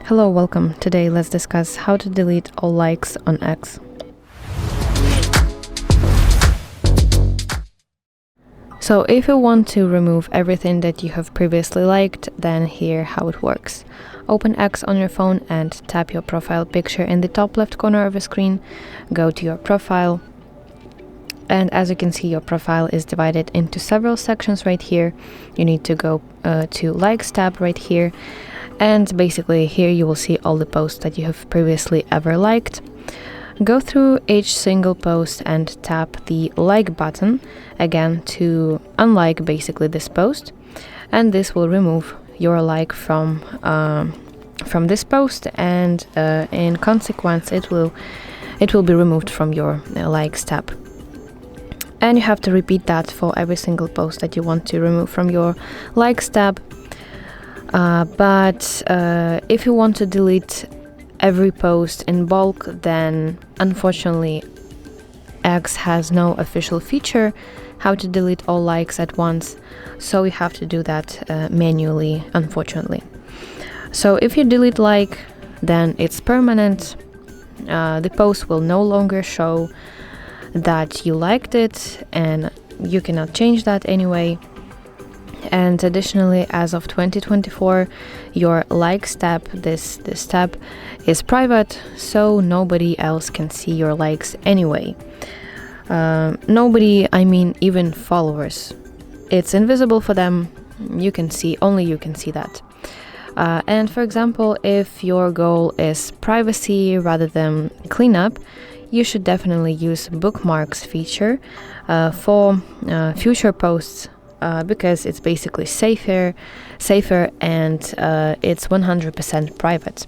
Hello, welcome. Today let's discuss how to delete all likes on X. So if you want to remove everything that you have previously liked, then here how it works. Open X on your phone and tap your profile picture in the top left corner of the screen. Go to your profile. And as you can see, your profile is divided into several sections right here. You need to go to Likes tab right here. And basically here you will see all the posts that you have previously ever liked. Go through each single post and tap the like button again to unlike basically this post, and this will remove your like from this post, and in consequence it will be removed from your likes tab. And you have to repeat that for every single post that you want to remove from your likes tab. But if you want to delete every post in bulk, then unfortunately X has no official feature how to delete all likes at once, so you have to do that manually, unfortunately. So if you delete like, then it's permanent. The post will no longer show that you liked it, and you cannot change that anyway. And additionally, as of 2024, your likes tab, this tab, is private, so nobody else can see your likes anyway. Nobody, I mean even followers. It's invisible for them. You can see, only you can see that. And for example, if your goal is privacy rather than cleanup, you should definitely use bookmarks feature for future posts. Because it's basically safer, and it's 100% private.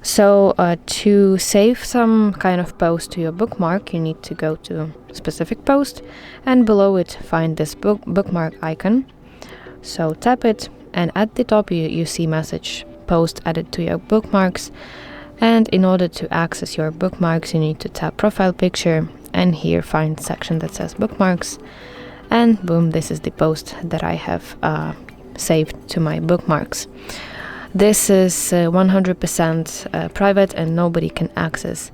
So to save some kind of post to your bookmark, you need to go to specific post, and below it find this bookmark icon. So tap it, and at the top you see message post added to your bookmarks. And in order to access your bookmarks, you need to tap profile picture, and here find section that says bookmarks. And boom, this is the post that I have saved to my bookmarks. This is 100% private, and nobody can access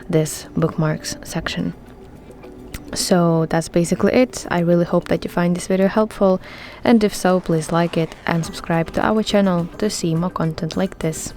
this bookmarks section. So that's basically it. I really hope that you find this video helpful, and if so, please like it and subscribe to our channel to see more content like this.